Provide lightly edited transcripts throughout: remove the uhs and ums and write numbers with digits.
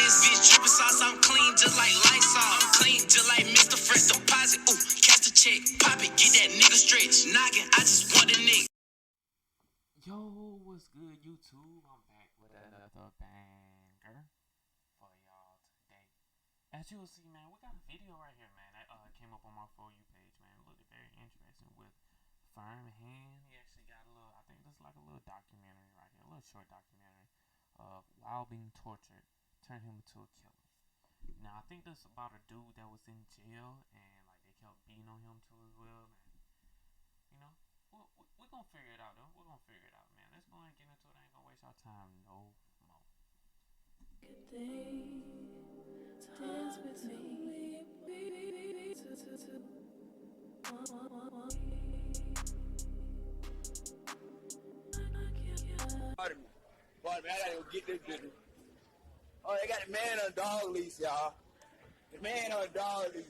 Bitch dripping sauce, I'm clean just like Lysol. I'm clean just like Mr. Fresh Deposit. Ooh, catch the check, pop it, get that nigga stretch. Noggin, I just want a nigga. Yo, what's good, YouTube? I'm back with another banger for y'all today. As you will see, man, we got a video right here, man. That came up on my For You page, man. It looked very interesting with Firm Hand. He actually got a little, I think this is like a little documentary right here, a little short documentary of while being tortured, turned him into a killer. Now, I think this is about a dude that was in jail and like they kept beating on him too as well, and you know. We're gonna figure it out, though. We're gonna figure it out, man. Let's go ahead and get into it. I ain't gonna waste our time no more. Dance with me. Pardon me, I gotta go get this business. Oh, they got the man on dog leash, y'all. The man on dog leash.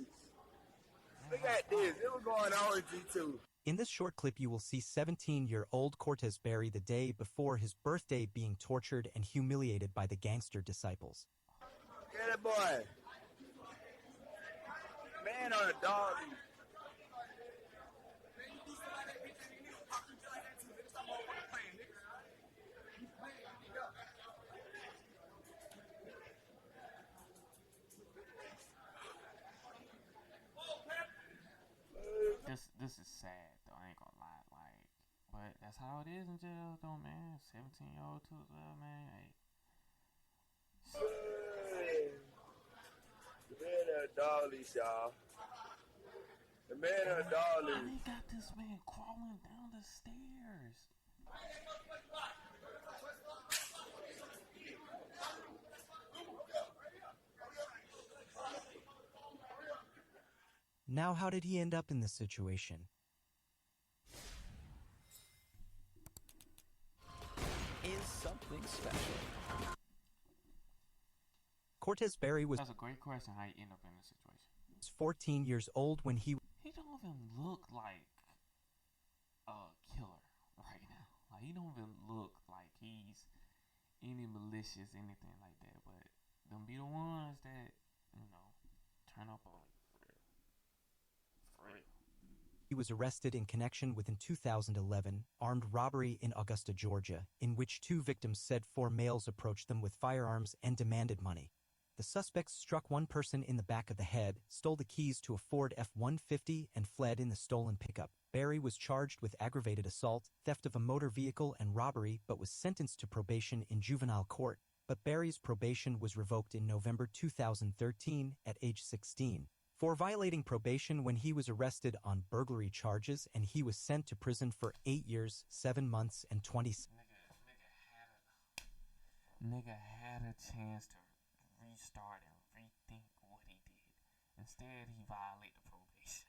Look at this. It was going on with G2. In this short clip, you will see 17-year-old Cortez Barry the day before his birthday being tortured and humiliated by the gangster disciples. Get it, boy. Man on a dog leash. This is sad though, I ain't gonna lie, like, but that's how it is in jail though, man. 17-year-old too as well, man. Hey. The man on a dog leash, y'all. The man on a dog leash. They got this man crawling down the stairs. Now, how did he end up in this situation? Is something special. Cortez Barry was That's a great question, how you end up in this situation. 14 years old when he don't even look like a killer right now. Like, he don't even look like he's any malicious, anything like that. But them be the ones that, you know, turn up on. He was arrested in connection with an 2011 armed robbery in Augusta, Georgia, in which two victims said four males approached them with firearms and demanded money. The suspects struck one person in the back of the head, stole the keys to a Ford F-150, and fled in the stolen pickup. Barry was charged with aggravated assault, theft of a motor vehicle, and robbery, but was sentenced to probation in juvenile court. But Barry's probation was revoked in November 2013 at age 16. For violating probation when he was arrested on burglary charges, and he was sent to prison for 8 years, 7 months, and 20. Nigga had a chance to restart and rethink what he did. Instead, he violated probation.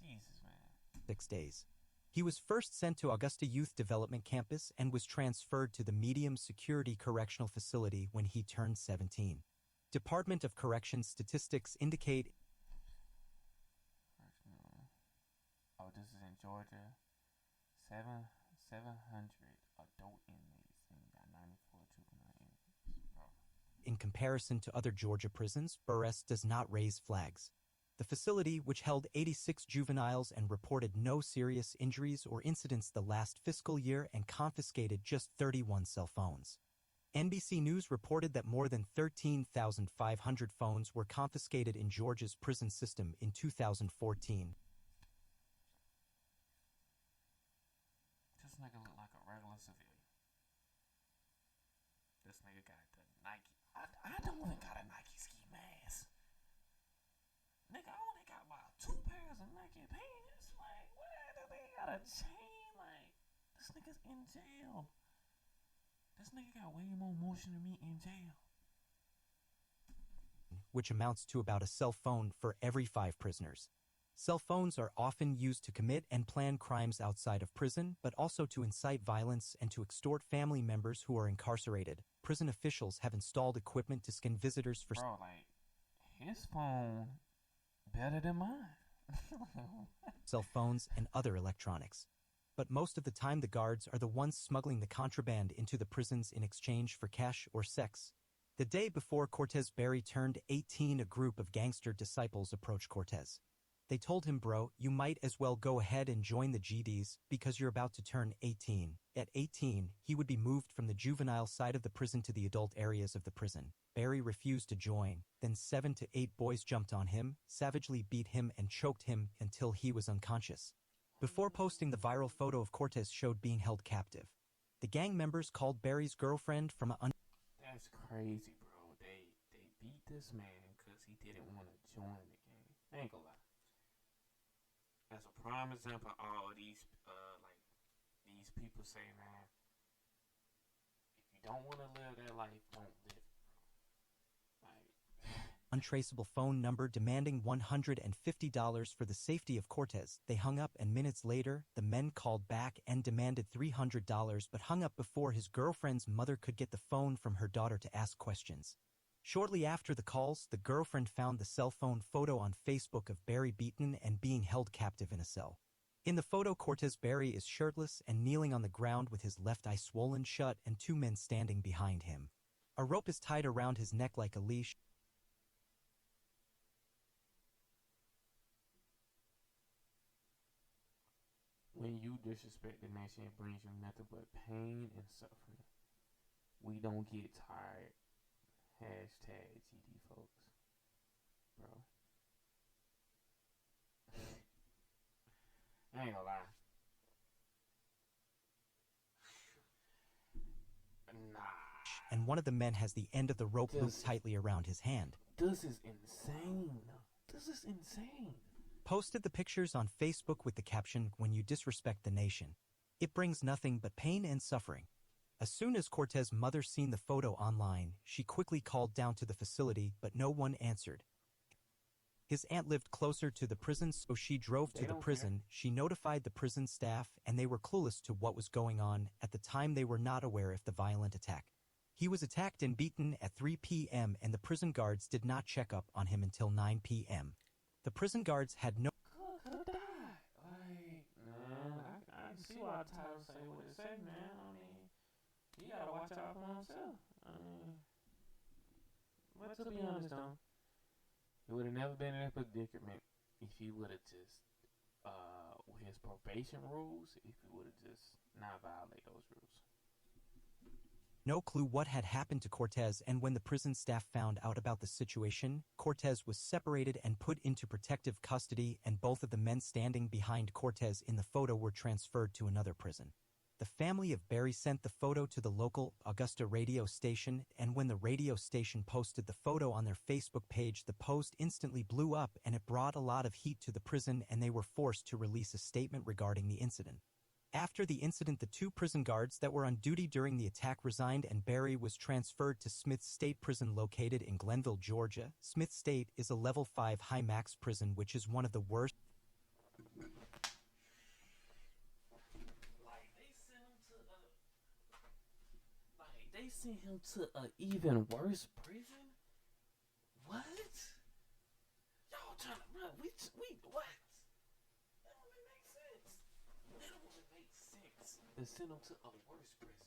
Jesus, man. 6 days. He was first sent to Augusta Youth Development Campus and was transferred to the Medium Security Correctional Facility when he turned 17. Department of Corrections statistics indicate. Oh, this is in Georgia. 700 adult inmates and got 94 juvenile inmates. Bro. In comparison to other Georgia prisons, Burress does not raise flags. The facility, which held 86 juveniles and reported no serious injuries or incidents the last fiscal year and confiscated just 31 cell phones. NBC News reported that more than 13,500 phones were confiscated in Georgia's prison system in 2014. This nigga look like a regular civilian. This nigga got the Nike. I don't even got a Nike ski mask. Nigga, I only got about 2 pairs of Nike pants. Like, what? They got a chain. Like, this nigga's in jail. This nigga got way more motion than me in jail. Which amounts to about a cell phone for every 5 prisoners. Cell phones are often used to commit and plan crimes outside of prison, but also to incite violence and to extort family members who are incarcerated. Prison officials have installed equipment to scan visitors for. Bro, like, his phone better than mine. Cell phones and other electronics. But most of the time the guards are the ones smuggling the contraband into the prisons in exchange for cash or sex. The day before Cortez Barry turned 18, a group of gangster disciples approached Cortez. They told him, "Bro, you might as well go ahead and join the GDs because you're about to turn 18. At 18, he would be moved from the juvenile side of the prison to the adult areas of the prison. Barry refused to join. Then 7 to 8 boys jumped on him, savagely beat him and choked him until he was unconscious. Before posting the viral photo of Cortez showed being held captive. The gang members called Barry's girlfriend from an That's crazy, bro. They beat this man because he didn't want to join the gang. I ain't gonna lie. As a prime example, all of these these people say, man, if you don't want to live that life, don't live it, bro. Like, untraceable phone number demanding $150 for the safety of Cortez. They hung up, and minutes later, the men called back and demanded $300 but hung up before his girlfriend's mother could get the phone from her daughter to ask questions. Shortly after the calls, the girlfriend found the cell phone photo on Facebook of Barry beaten and being held captive in a cell. In the photo, Cortez Barry is shirtless and kneeling on the ground with his left eye swollen shut and 2 men standing behind him. A rope is tied around his neck like a leash. when you disrespect the nation, it brings you nothing but pain and suffering. We don't get tired. Hashtag GD folks. Bro. I ain't gonna lie. Nah. And one of the men has the end of the rope looped tightly around his hand. This is insane. This is insane. Posted the pictures on Facebook with the caption, "When you disrespect the nation, it brings nothing but pain and suffering." As soon as Cortez's mother seen the photo online, she quickly called down to the facility, but no one answered. His aunt lived closer to the prison, so she drove to the prison. She notified the prison staff, and they were clueless to what was going on. At the time, they were not aware of the violent attack. He was attacked and beaten at 3 p.m., and the prison guards did not check up on him until 9 p.m. The prison guards had no... Could have died. Like, man, I can see why Tyler say what it say, man. I mean, he gotta watch out for himself. I mean, but to be honest, though, he would have never been in a predicament if he would have just, with his probation rules, if he would have just not violated those rules. No clue what had happened to Cortez, and when the prison staff found out about the situation, Cortez was separated and put into protective custody, and both of the men standing behind Cortez in the photo were transferred to another prison. The family of Barry sent the photo to the local Augusta radio station, and when the radio station posted the photo on their Facebook page, the post instantly blew up, and it brought a lot of heat to the prison, and they were forced to release a statement regarding the incident. After the incident, the 2 prison guards that were on duty during the attack resigned, and Barry was transferred to Smith State Prison located in Glenville, Georgia. Smith State is a level 5 high max prison, which is one of the worst. They sent him to an even worse prison? What? Y'all trying to run? We what? That don't even make sense. That don't even make sense. They sent him to a worse prison.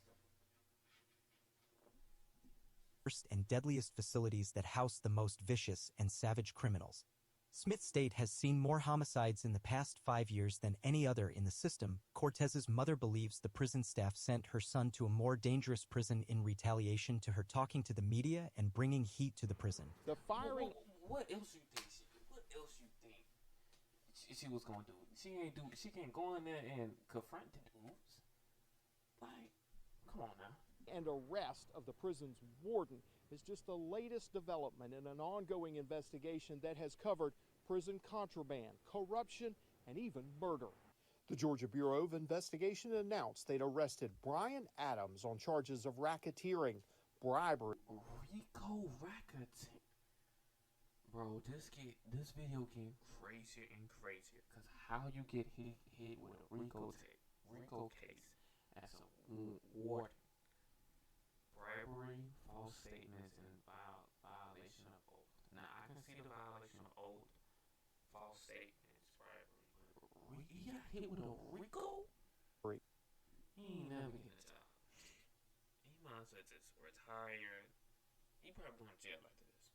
Worst and deadliest facilities that house the most vicious and savage criminals. Smith State has seen more homicides in the past 5 years than any other in the system. Cortez's mother believes the prison staff sent her son to a more dangerous prison in retaliation to her talking to the media and bringing heat to the prison. The firing. What else you think? What else you think she was gonna do? She can't go in there and confront the dudes. Like, come on now. And arrest of the prison's warden is just the latest development in an ongoing investigation that has covered prison contraband, corruption, and even murder. The Georgia Bureau of Investigation announced they'd arrested Brian Adams on charges of racketeering, bribery. Rico racketeering. Bro, this video getting crazier and crazier. Cause how you get hit with a Rico case as a warden? Bribery, false statements, and violation of oath. Now, I can see the violation of oath, false statements, bribery. But he got hit with a Rico? He ain't never get a job. He might as well just retire he probably going to jail after this.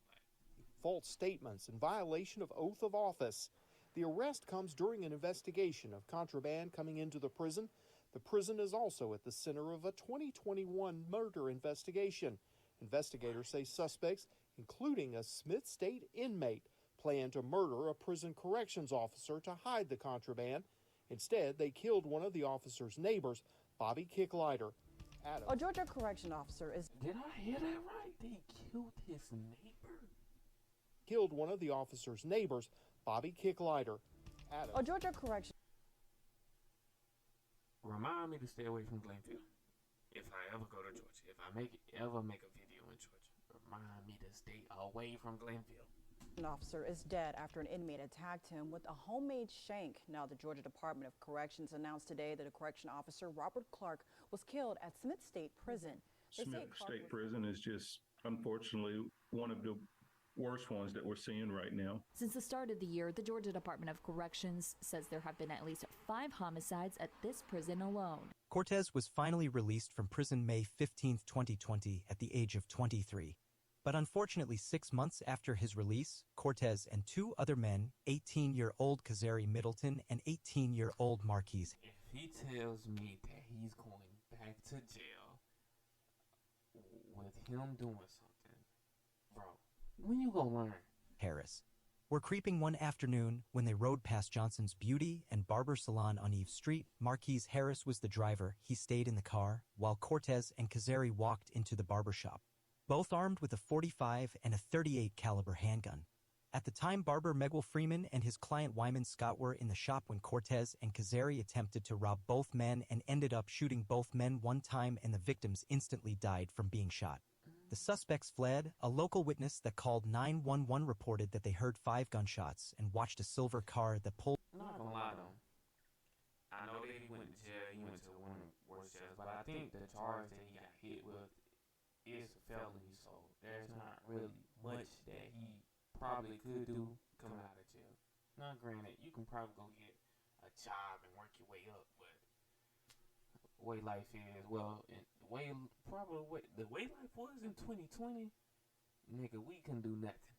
Like, false statements in violation of oath of office. The arrest comes during an investigation of contraband coming into the prison. The prison is also at the center of a 2021 murder investigation. Investigators say suspects, including a Smith State inmate, planned to murder a prison corrections officer to hide the contraband. Instead, they killed one of the officer's neighbors, Bobby Kicklighter. A Georgia correction officer is... did I hear that right? They killed his neighbor? Killed one of the officer's neighbors, Bobby Kicklighter. A Georgia correction... Remind me to stay away from Glenville. If I ever go to Georgia, if I ever make a video in Georgia, remind me to stay away from Glenville. An officer is dead after an inmate attacked him with a homemade shank. Now, the Georgia Department of Corrections announced today that a correction officer, Robert Clark, was killed at Smith State Prison. Smith State Prison is just, unfortunately, one of the worst ones that we're seeing right now. Since the start of the year, the Georgia Department of Corrections says there have been at least 5 homicides at this prison alone. Cortez was finally released from prison May 15, 2020, at the age of 23. But unfortunately, 6 months after his release, Cortez and 2 other men, 18-year-old Kazari Middleton and 18-year-old Marquise. If he tells me that he's going back to jail with him doing something, bro, when you gonna learn? Harris were creeping one afternoon when they rode past Johnson's Beauty and Barber Salon on Eve Street. Marquise Harris was the driver. He stayed in the car, while Cortez and Kazari walked into the barbershop, both armed with a .45 and a .38 caliber handgun. At the time, barber Megwell Freeman and his client Wyman Scott were in the shop when Cortez and Kazari attempted to rob both men and ended up shooting both men one time, and the victims instantly died from being shot. The suspects fled. A local witness that called 911 reported that they heard 5 gunshots and watched a silver car that pulled. I'm not gonna lie though. I know that he went to jail, he went to one of the worst jails, but I think the charge that he got hit with is a felony, so there's not really much that he probably could do coming out of jail. Now, granted, you can probably go get a job and work your way up, but the way life is, well, the way life was in 2020, nigga, we can do nothing.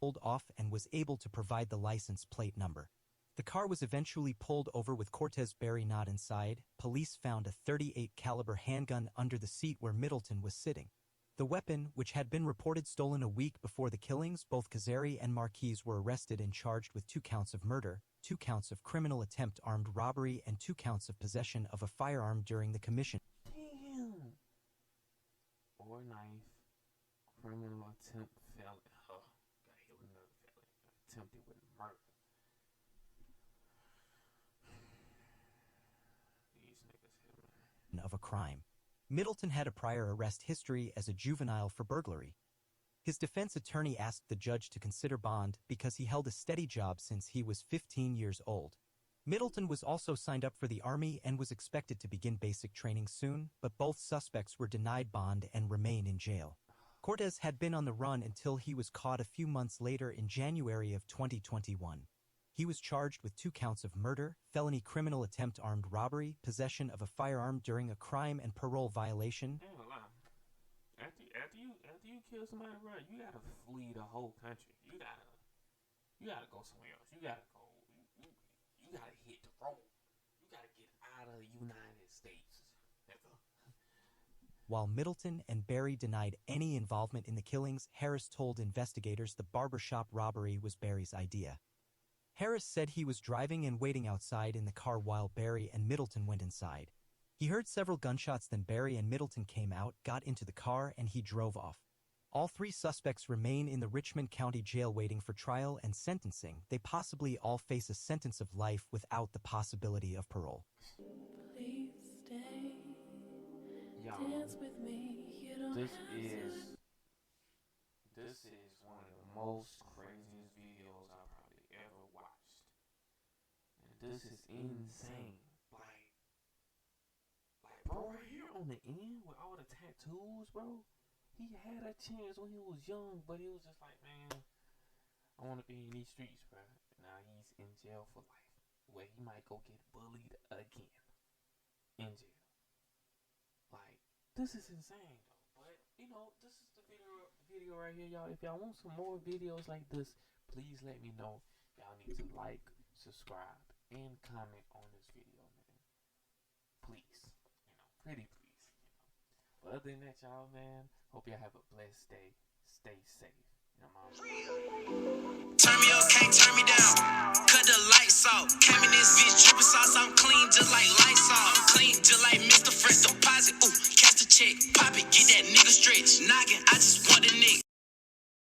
Pulled off and was able to provide the license plate number. The car was eventually pulled over with Cortez Barry not inside. Police found a .38 caliber handgun under the seat where Middleton was sitting. The weapon, which had been reported stolen a week before the killings, both Kazari and Marquise were arrested and charged with 2 counts of murder, 2 counts of criminal attempt armed robbery, and 2 counts of possession of a firearm during the commission. Damn. Or knife, criminal attempt, felony. Oh, got hit with another felony. Attempted with murder. These niggas here, man. Of a crime. Middleton had a prior arrest history as a juvenile for burglary. His defense attorney asked the judge to consider bond because he held a steady job since he was 15 years old. Middleton was also signed up for the Army and was expected to begin basic training soon, but both suspects were denied bond and remain in jail. Cortez had been on the run until he was caught a few months later in January of 2021. He was charged with 2 counts of murder, felony criminal attempt armed robbery, possession of a firearm during a crime, and parole violation. I ain't gonna lie. After you kill somebody, bro, you gotta flee the whole country. You gotta go somewhere else. You gotta hit the road. You gotta get out of the United States. While Middleton and Barry denied any involvement in the killings, Harris told investigators the barbershop robbery was Barry's idea. Harris said he was driving and waiting outside in the car while Barry and Middleton went inside. He heard several gunshots, then Barry and Middleton came out, got into the car, and he drove off. All 3 suspects remain in the Richmond County Jail waiting for trial and sentencing. They possibly all face a sentence of life without the possibility of parole. Please stay. Dance with me. You don't This have is one of the most craziest videos I probably ever watched. And this is insane. Like bro, right here on the end with all the tattoos, bro. He had a chance when he was young, but he was just like, man, I want to be in these streets, bro. Now he's in jail for life, where he might go get bullied again in jail. Like, this is insane, though. But know, this is the video right here, y'all. If y'all want some more videos like this, please let me know. Y'all need to like, subscribe, and comment on this video, man. Please, pretty please, But other than that, y'all, man, hope y'all have a blessed day. Stay safe. Turn me up, can't turn me down. Cut the lights off. Came in this bitch dripping sauce. I'm clean just like lights off. I'm clean just like Mr. Fresh deposit. Ooh, catch the check, pop it, get that nigga stretch. Noggin, I just want the